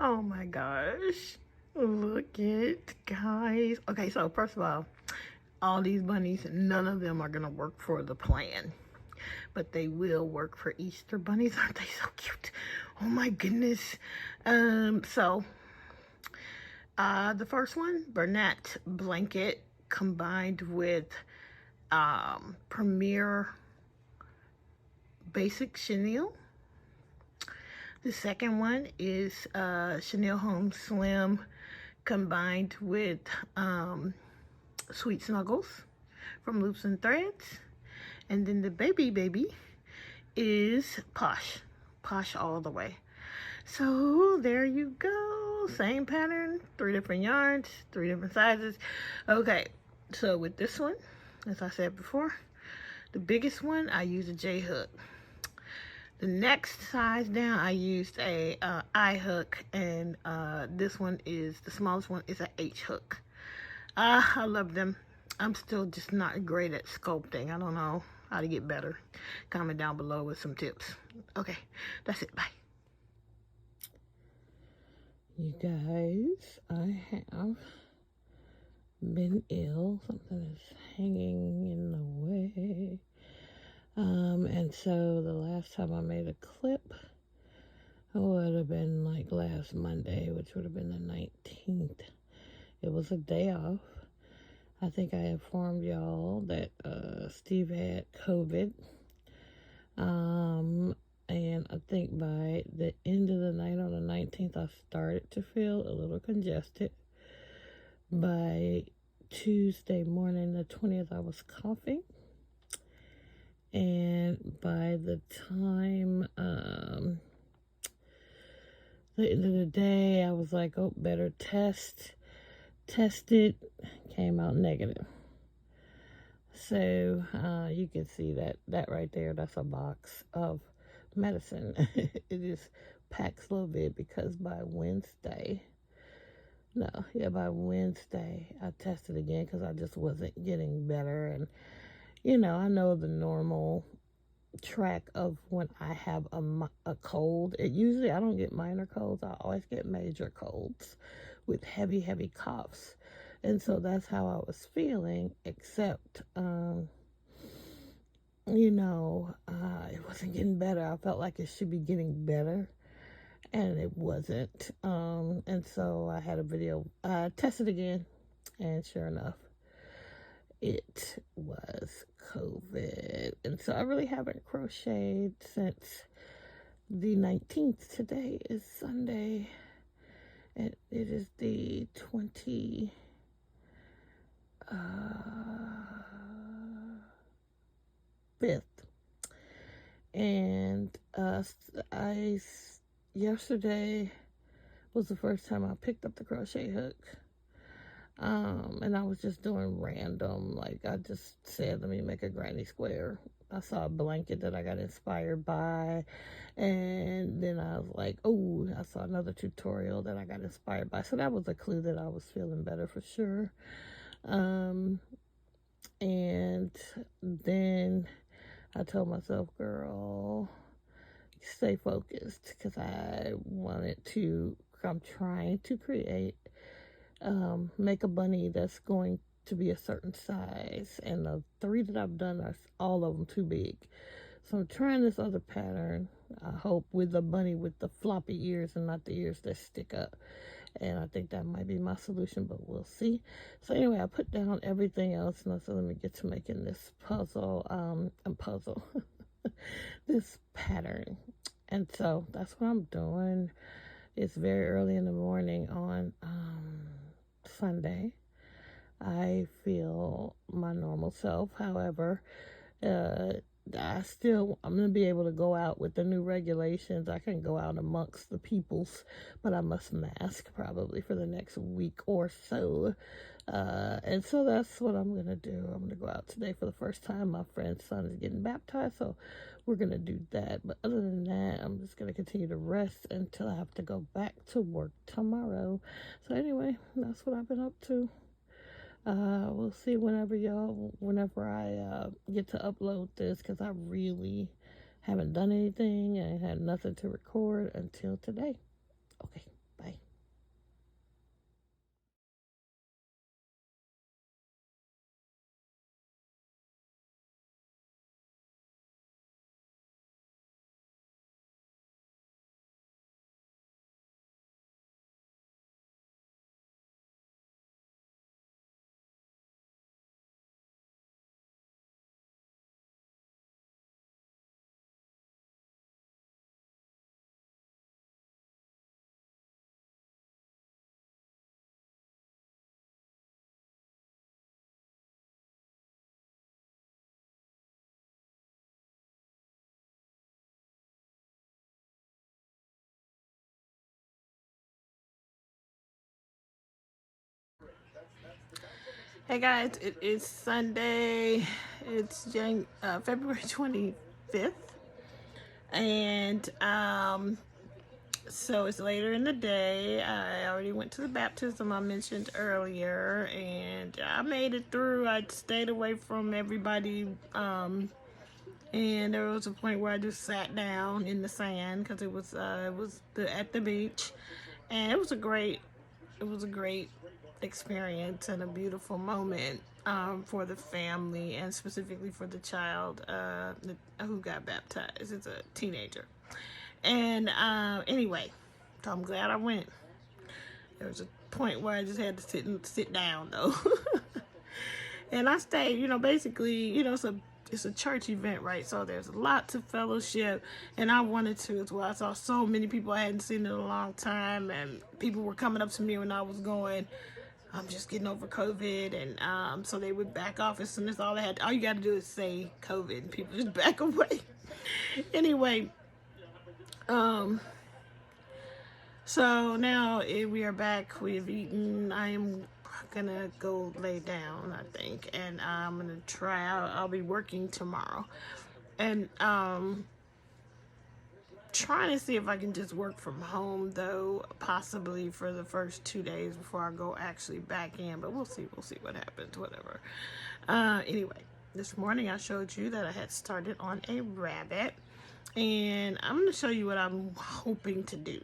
Oh my gosh. Look it, guys. Okay, so first of all these bunnies, none of them are going to work for the plan. But they will work for Easter bunnies. Aren't they so cute? Oh my goodness. So, the first one, Bernat blanket combined with Premier basic chenille. The second one is Chenille Home Slim combined with Sweet Snuggles from Loops and Threads. And then the baby is Posh all the way. So there you go. Same pattern, 3 different yarns, 3 different sizes. Okay, so with this one, as I said before, the biggest one, I use a J hook. The next size down, I used a I hook, and this one is, the smallest one is a H hook. I love them. I'm still just not great at sculpting. I don't know how to get better. Comment down below with some tips. Okay, that's it. Bye. You guys, I have been ill. Something is hanging in the way. And so the last time I made a clip would have been like last Monday, which would have been the 19th. It was a day off. I think I informed y'all that Steve had COVID. And I think by the end of the night on the 19th, I started to feel a little congested. By Tuesday morning, the 20th, I was coughing. And by the time, the end of the day, I was like, oh, better test. Tested, came out negative. So, you can see that right there, that's a box of medicine. It is Paxlovid, because by Wednesday, I tested again because I just wasn't getting better. And I know the normal track of when I have a cold. Usually I don't get minor colds. I always get major colds with heavy coughs. And so that's how I was feeling, except, it wasn't getting better. I felt like it should be getting better, and it wasn't. And so I had a video, tested again, and sure enough, it was COVID. And so I really haven't crocheted since the 19th. Today is Sunday, and it is the 25th. And yesterday was the first time I picked up the crochet hook. And I was just doing random, like I just said, let me make a granny square. I saw a blanket that I got inspired by, and then I was like, oh, I saw another tutorial that I got inspired by. So that was a clue that I was feeling better for sure. And then I told myself, girl, stay focused, because I'm trying to create, make a bunny that's going to be a certain size, and the 3 that I've done are all of them too big. So I'm trying this other pattern, I hope, with a bunny with the floppy ears and not the ears that stick up. And I think that might be my solution, but we'll see. So anyway, I put down everything else, and I said, let me get to making this this pattern. And so that's what I'm doing. It's very early in the morning on Sunday. I feel my normal self. However, I'm going to be able to go out with the new regulations. I can go out amongst the peoples, but I must mask probably for the next week or so. And so that's what I'm going to do. I'm going to go out today for the first time. My friend's son is getting baptized, so we're going to do that. But other than that, I'm just going to continue to rest until I have to go back to work tomorrow. So anyway, that's what I've been up to. We'll see whenever I get to upload this, because I really haven't done anything and had nothing to record until today. Okay, bye. Hey guys, it is Sunday. It's February 25th. And so it's later in the day. I already went to the baptism I mentioned earlier, and I made it through. I stayed away from everybody, and there was a point where I just sat down in the sand because it was at the beach, and it was a great experience and a beautiful moment for the family, and specifically for the child who got baptized. It's a teenager. And anyway, so I'm glad I went. There was a point where I just had to sit down though. And I stayed, basically, it's a church event, right? So there's lots of fellowship, and I wanted to as well. I saw so many people I hadn't seen in a long time, and people were coming up to me when I was going, I'm just getting over COVID, and so they would back off as soon as all you got to do is say COVID, and people just back away. Anyway, so now we are back. We have eaten. I am gonna go lay down, I think, and I'm gonna try out. I'll be working tomorrow, and trying to see if I can just work from home, though, possibly for the first 2 days before I go actually back in, but we'll see what happens, whatever. Anyway, this morning I showed you that I had started on a rabbit, and I'm going to show you what I'm hoping to do.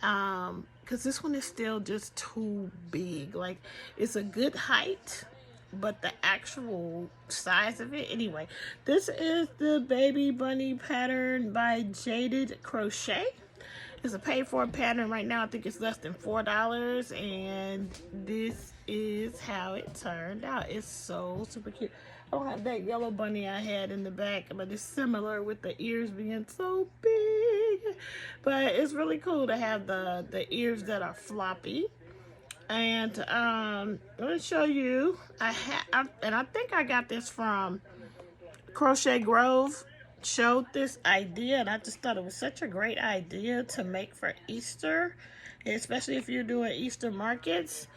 Because this one is still just too big. Like, it's a good height, but the actual size of it, anyway. This is the baby bunny pattern by Jaded Crochet. It's a paid for pattern right now. I think it's less than $4, and this is how it turned out. It's so super cute. I don't have that yellow bunny I had in the back, but it's similar with the ears being so big. But it's really cool to have the ears that are floppy. And I'm going to show you, and I think I got this from Crochet Grove, showed this idea, and I just thought it was such a great idea to make for Easter, especially if you're doing Easter markets.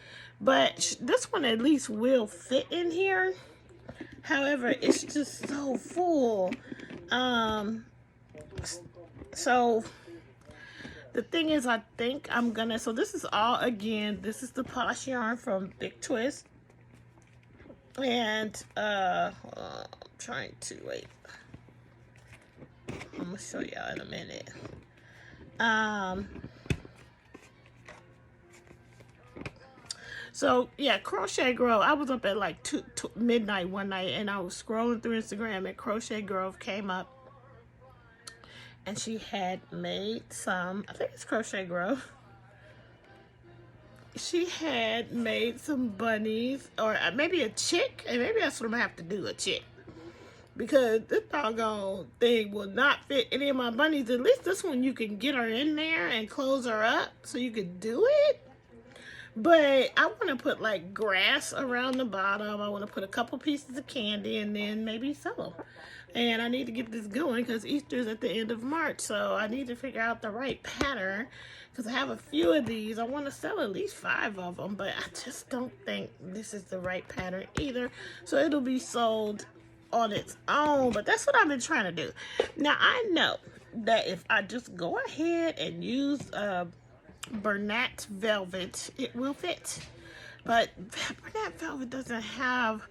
But this one at least will fit in here. However, it's just so full. So the thing is, I think I'm gonna, so this is all, again, this is the Posh yarn from Big Twist. And, I'm trying to, wait. I'm gonna show y'all in a minute. So, yeah, Crochet Grove, I was up at like midnight one night, and I was scrolling through Instagram, and Crochet Grove came up. And she had made some, I think it's Crochet Grove. She had made some bunnies, or maybe a chick, and maybe that's what I'm gonna have to do, a chick. Because this doggone thing will not fit any of my bunnies. At least this one you can get her in there and close her up so you can do it. But I want to put like grass around the bottom. I want to put a couple pieces of candy and then maybe sell them. And I need to get this going because Easter is at the end of March. So I need to figure out the right pattern because I have a few of these. I want to sell at least 5 of them, but I just don't think this is the right pattern either. So it'll be sold on its own, but that's what I've been trying to do. Now I know that if I just go ahead and use Bernat Velvet, it will fit. But Bernat Velvet doesn't have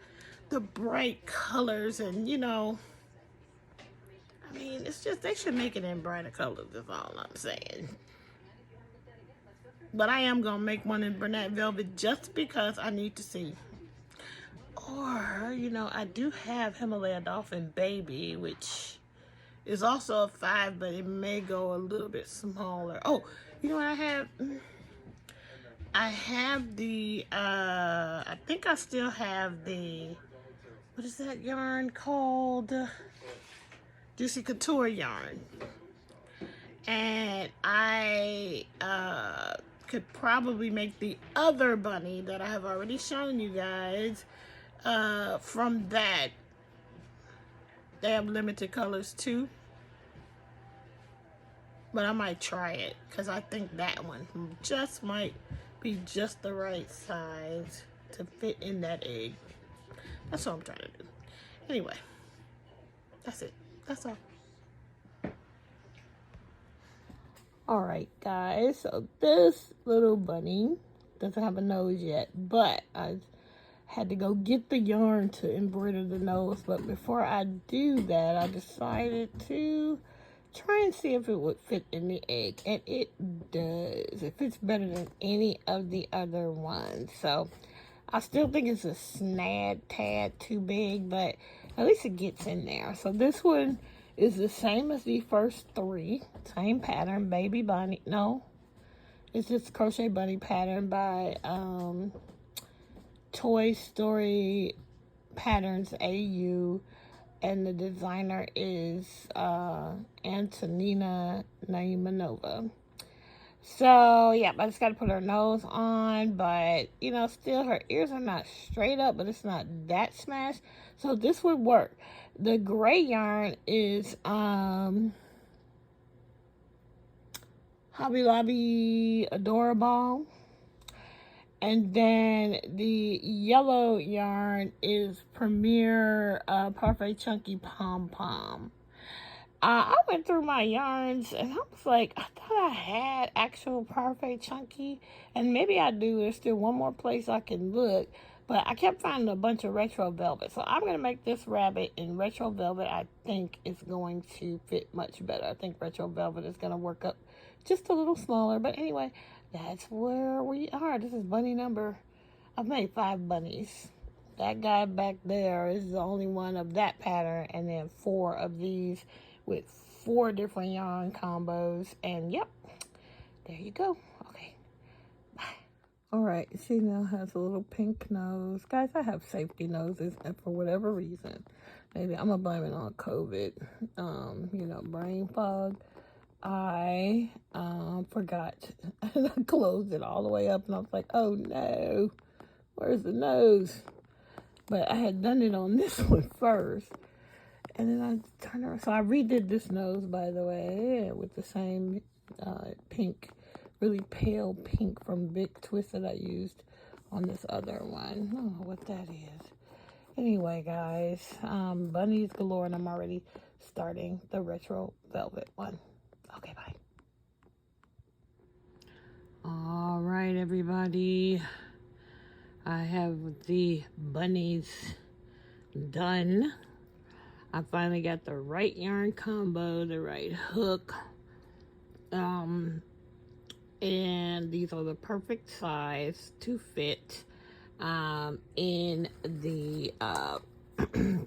the bright colors, and I mean, it's just, they should make it in brighter colors, is all I'm saying. But I am going to make one in Bernat Velvet just because I need to see. Or, I do have Himalaya Dolphin Baby, which is also a 5, but it may go a little bit smaller. Oh, you know what I have? I have the, I think I still have the, what is that yarn called? Juicy Couture yarn. And I could probably make the other bunny that I have already shown you guys from that. They have limited colors too. But I might try it because I think that one just might be just the right size. to fit in that egg. That's what I'm trying to do. Anyway, that's it. That's all. Alright guys, so this little bunny doesn't have a nose yet, but I had to go get the yarn to embroider the nose. But before I do that, I decided to try and see if it would fit in the egg, and it does. It fits better than any of the other ones. So I still think it's a tad too big, but at least it gets in there. So this one is the same as the first three, same pattern, Baby Bunny. No, it's just Crochet Bunny pattern by Toy Story Patterns AU, and the designer is Antonina Naimanova. So yeah, I just got to put her nose on, but you know, still her ears are not straight up, but it's not that smashed, so this would work. The gray yarn is Hobby Lobby Adorable, and then the yellow yarn is Premier Parfait Chunky Pom Pom. I went through my yarns and I was like, I thought I had actual Parfait Chunky, and maybe I do. There's still one more place I can look, but I kept finding a bunch of retro velvet. So I'm going to make this rabbit in retro velvet. I think it's going to fit much better. I think retro velvet is going to work up just a little smaller. But anyway, that's where we are. This is bunny number, I've made 5 bunnies. That guy back there is the only one of that pattern, and then 4 of these with 4 different yarn combos. And yep, there you go. Okay, bye. Alright, she now has a little pink nose. Guys, I have safety noses, and for whatever reason, maybe I'm gonna blame it on COVID, you know, brain fog, I forgot and I closed it all the way up, and I was like, oh no, where's the nose? But I had done it on this one first, and then I turned around. So I redid this nose, by the way, with the same pink, really pale pink from Big Twist that I used on this other one. I don't know what that is. Anyway, guys, bunnies galore, and I'm already starting the retro velvet one. Okay, bye. All right, everybody. I have the bunnies done. I finally got the right yarn combo, the right hook, and these are the perfect size to fit in the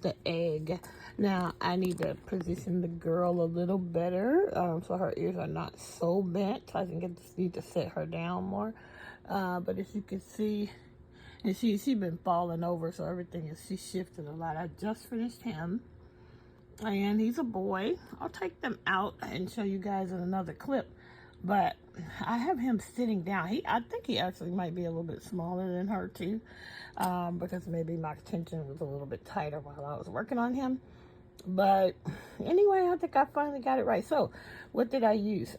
the egg. Now I need to position the girl a little better, so her ears are not so bent. I think I just need to set her down more. But as you can see, and she's been falling over, so everything is, she's shifted a lot. I just finished him, and he's a boy. I'll take them out and show you guys in another clip, but I have him sitting down. I think he actually might be a little bit smaller than her too, because maybe my tension was a little bit tighter while I was working on him. But anyway, I think I finally got it right. So what did I use?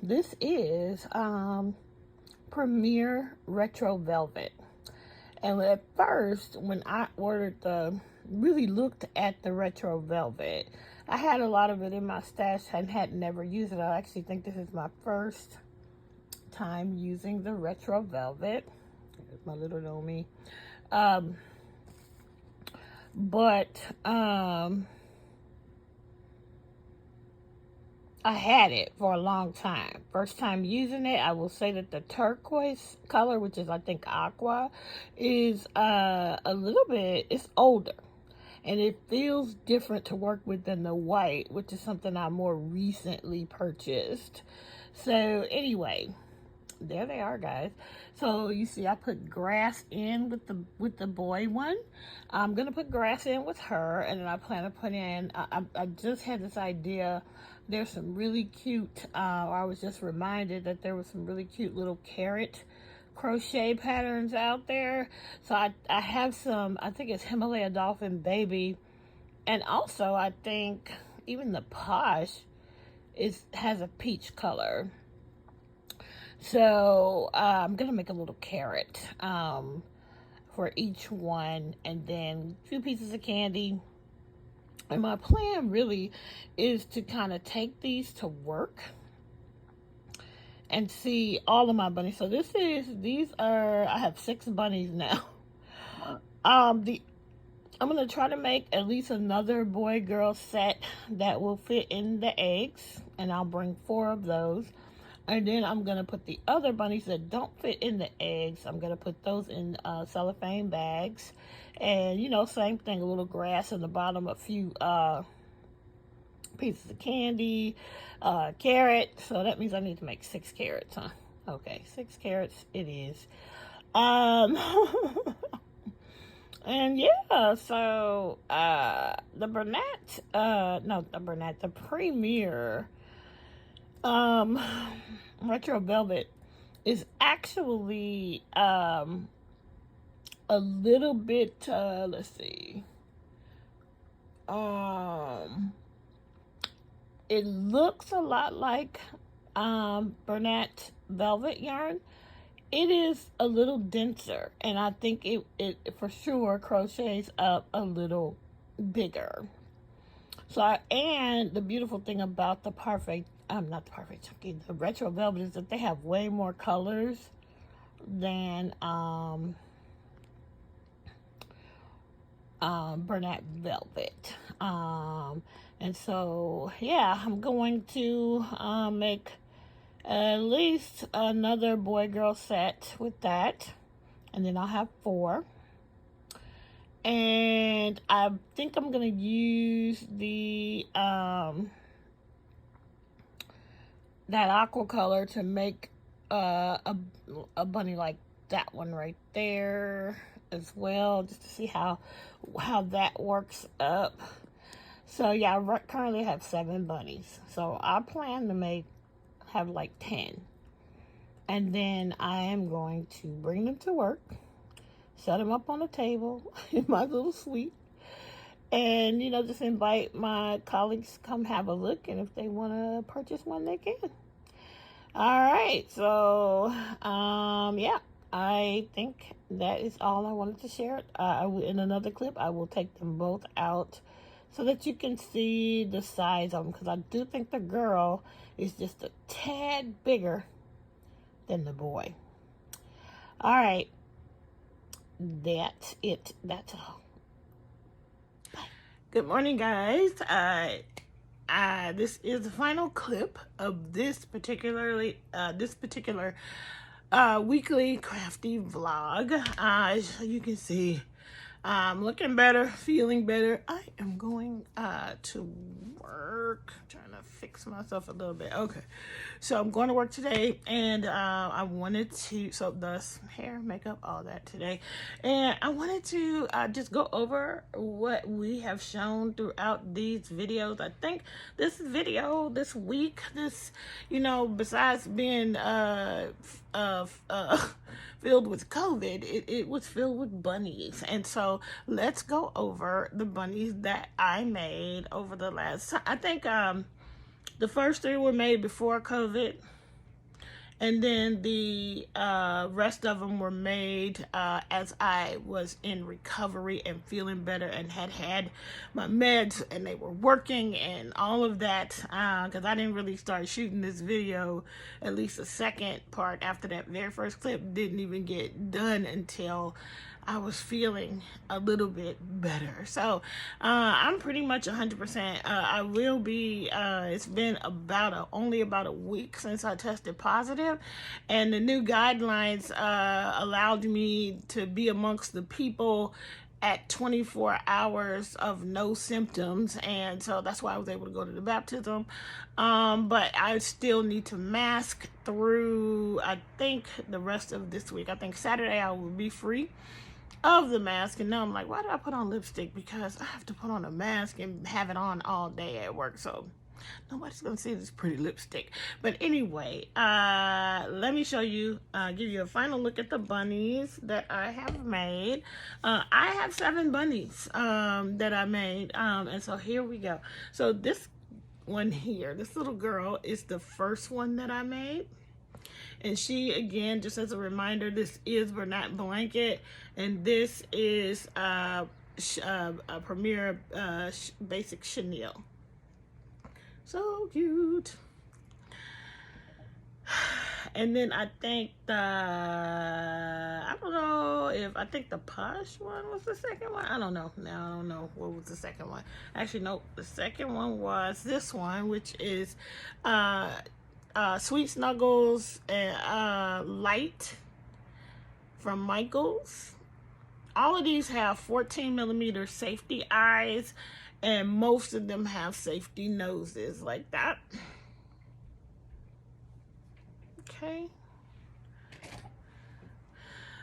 This is Premier Retro Velvet. And at first, when I ordered really looked at the retro velvet, I had a lot of it in my stash and had never used it. I actually think this is my first time using the retro velvet. There's my little Nomi. I had it for a long time. First time using it, I will say that the turquoise color, which is I think aqua, is a little bit, it's older. And it feels different to work with than the white, which is something I more recently purchased. So anyway, there they are, guys. So you see I put grass in with the boy one. I'm gonna put grass in with her, and then I plan to put in, I just had this idea. There's some really cute, I was just reminded that there was some really cute little carrot crochet patterns out there. So I have some, I think it's Himalaya Dolphin Baby, and also I think even the Posh has a peach color. So I'm gonna make a little carrot for for each one, and then 2 pieces of candy. And my plan really is to kind of take these to work and see all of my bunnies. So I have 6 bunnies now. I'm gonna try to make at least another boy-girl set that will fit in the eggs, and I'll bring 4 of those. And then I'm gonna put the other bunnies that don't fit in the eggs, I'm gonna put those in cellophane bags. And, you know, same thing, a little grass in the bottom, a few pieces of candy, carrot. So that means I need to make 6 carrots, huh? Okay, 6 carrots it is. And yeah, so the Premier Retro Velvet is actually a little bit let's see, it looks a lot like Bernat Velvet yarn. It is a little denser, and I think it for sure crochets up a little bigger. So and the beautiful thing about the the Retro Velvet is that they have way more colors than Bernat Velvet. And so yeah, I'm going to make at least another boy-girl set with that, and then I'll have 4. And I think I'm gonna use the that aqua color to make a bunny like that one right there as well, just to see how that works up. So yeah, I currently have 7 bunnies, so I plan to have like 10, and then I am going to bring them to work, set them up on a table in my little suite, and, you know, just invite my colleagues to come have a look, and if they want to purchase one, they can. All right, so yeah, I think that is all I wanted to share. In another clip, I will take them both out so that you can see the size of them, because I do think the girl is just a tad bigger than the boy. All right, that's it. That's all. Bye. Good morning, guys. This is the final clip of this particular weekly crafty vlog. As you can see, I'm looking better, feeling better. I am going to work. I'm trying to fix myself a little bit. Okay, so I'm going to work today, and I wanted to, so thus hair, makeup, all that today, and I wanted to just go over what we have shown throughout these videos. I think this video this week, you know, besides being filled with COVID, it was filled with bunnies. And so let's go over the bunnies that I made over the last, I think the first 3 were made before COVID, and then the rest of them were made as I was in recovery and feeling better and had my meds and they were working and all of that, because I didn't really start shooting this video, at least the second part after that very first clip didn't even get done until I was feeling a little bit better. So I'm pretty much 100%. I will be, it's been only about a week since I tested positive, and the new guidelines allowed me to be amongst the people at 24 hours of no symptoms, and so that's why I was able to go to the baptism. But I still need to mask through, I think, the rest of this week. I think Saturday I will be free of the mask, and now I'm like, why did I put on lipstick? Because I have to put on a mask and have it on all day at work, so nobody's gonna see this pretty lipstick. But anyway, let me show you, give you a final look at the bunnies that I have made. I have 7 bunnies that I made, and so here we go. So this one here, this little girl, is the first one that I made. And she, again, just as a reminder, this is Bernat Blanket, and this is a Premier Basic Chenille. So cute. And then I think I think the Posh one was the second one. I don't know. Now I don't know what was the second one. Actually, no, the second one was this one, which is Sweet Snuggles and Light from Michaels. All of these have 14mm safety eyes, and most of them have safety noses like that. Okay.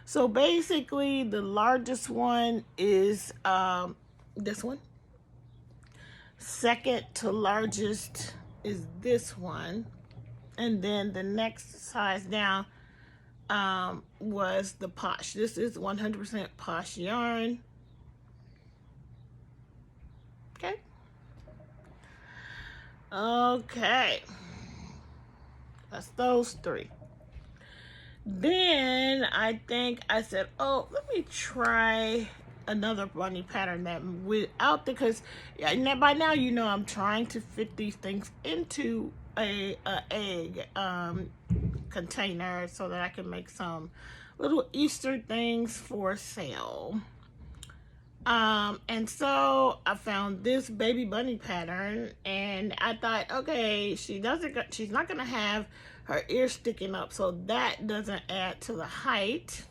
So basically, the largest one is this one. Second to largest is this one. And then the next size down was the Posh. This is 100% Posh yarn. Okay. Okay. That's those three. Then I think I said, oh, let me try another bunny pattern that without because by now you know I'm trying to fit these things into a egg container so that I can make some little Easter things for sale. And so I found this baby bunny pattern, and I thought, okay, she's not gonna have her ear sticking up, so that doesn't add to the height.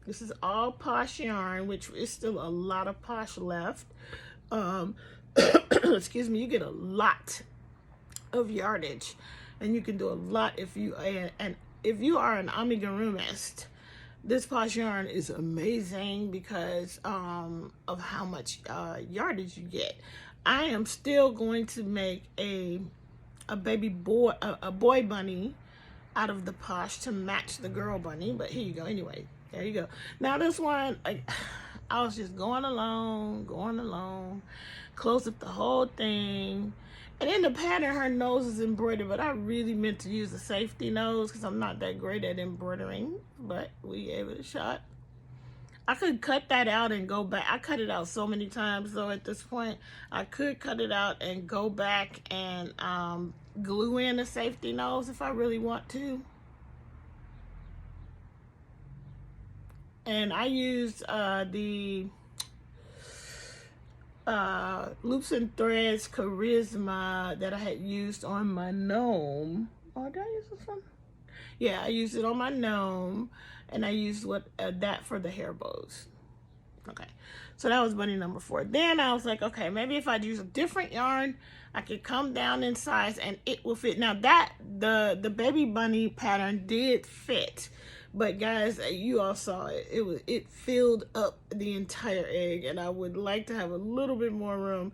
This is all Posh yarn, which is still a lot of Posh left. Excuse me. You get a lot of yardage, and you can do a lot if you are an amigurumiist. This Posh yarn is amazing because of how much yardage you get. I am still going to make a boy bunny out of the Posh to match the girl bunny, but here you go. Anyway, there you go. Now this one, I was just going along, close up the whole thing. And in the pattern, her nose is embroidered, but I really meant to use a safety nose because I'm not that great at embroidering, but we gave it a shot. I could cut that out and go back. I cut it out so many times, though, at this point. I could cut it out and go back and glue in a safety nose if I really want to. And I used the Loops and Threads Charisma that I had used on my gnome. Oh, did I use this one? Yeah, I used it on my gnome, and I used that for the hair bows. Okay, so that was bunny number 4. Then I was like, okay, maybe if I use a different yarn, I could come down in size and it will fit. Now that the baby bunny pattern did fit, but guys, you all saw it. It filled up the entire egg, and I would like to have a little bit more room.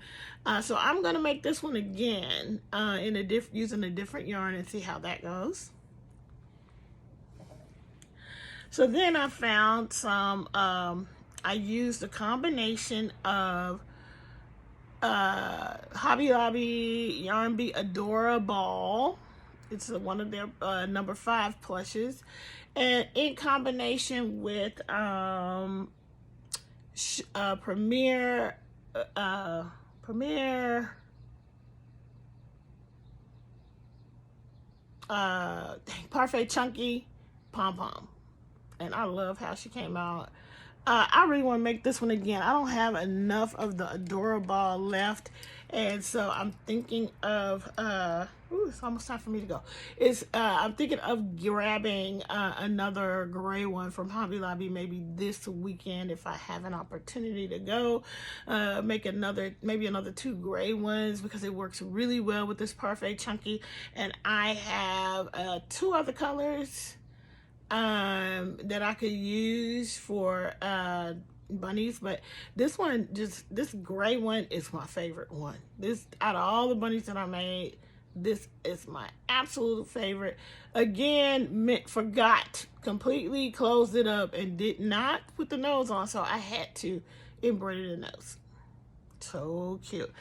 So I'm gonna make this one again using a different yarn and see how that goes. So then I found some. I used a combination of Hobby Lobby Yarn Bee Adora Ball. It's one of their number 5 plushes, and in combination with Premier Parfait Chunky Pom Pom, and I love how she came out. I really want to make this one again. I don't have enough of the Adora Ball left, and so I'm thinking of it's almost time for me to go. I'm thinking of grabbing another gray one from Hobby Lobby maybe this weekend if I have an opportunity to go. Make maybe another 2 gray ones because it works really well with this Parfait Chunky, and I have 2 other colors that I could use for bunnies, but this gray one is my favorite one. This, out of all the bunnies that I made, this is my absolute favorite. Again, forgot, completely closed it up and did not put the nose on, so I had to embroider the nose. So cute.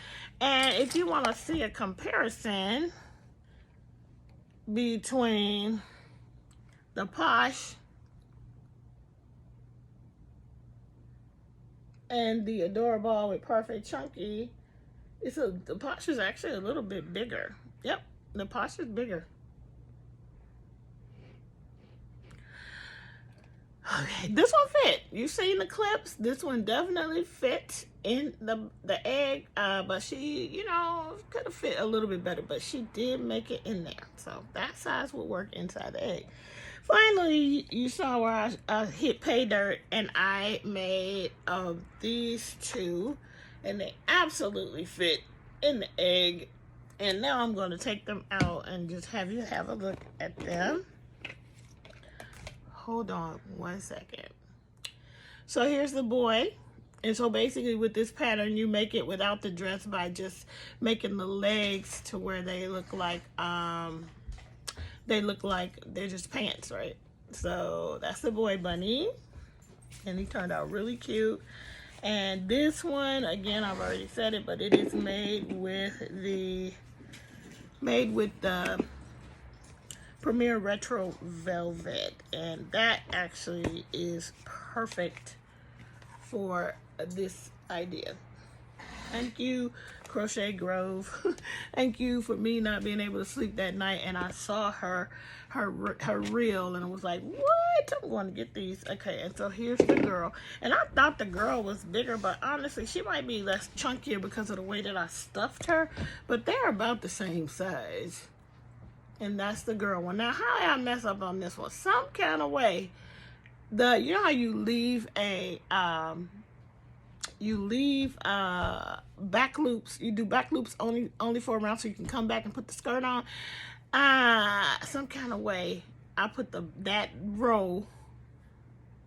And if you want to see a comparison, between the Posh and the Adorable with Perfect Chunky. The Posh is actually a little bit bigger. Yep, the Posh is bigger. Okay, this one fit. You've seen the clips. This one definitely fit in the egg, but she, you know, could have fit a little bit better, but she did make it in there. So that size would work inside the egg. Finally, you saw where I hit pay dirt and I made these two, and they absolutely fit in the egg. And now I'm going to take them out and just have you have a look at them. Hold on one second. So here's the boy. And so basically with this pattern, you make it without the dress by just making the legs to where they look like they're just pants, right? So that's the boy bunny. And he turned out really cute. And this one, again, I've already said it, but it is made with the Premier Retro Velvet, and that actually is perfect for this idea. Thank you, Crochet Grove. Thank you for me not being able to sleep that night, and I saw her reel and was like, what? I'm going to get these. Okay, and so here's the girl, and I thought the girl was bigger, but honestly she might be less chunkier because of the way that I stuffed her, but they're about the same size. And that's the girl one. Now, how did I mess up on this one? Some kind of way, you know how you leave back loops. You do back loops only for a round, so you can come back and put the skirt on. Some kind of way, I put that row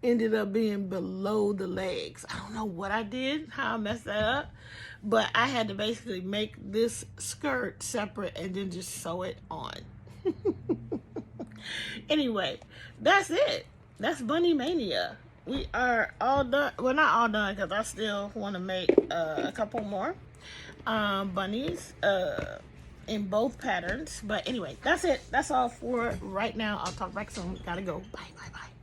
ended up being below the legs. I don't know what I did, how I messed that up, but I had to basically make this skirt separate and then just sew it on. Anyway, that's it. That's Bunny Mania. We are all done. Well, not all done, because I still want to make a couple more bunnies in both patterns. But anyway, that's it. That's all for right now. I'll talk back soon. Gotta go. Bye, bye, bye.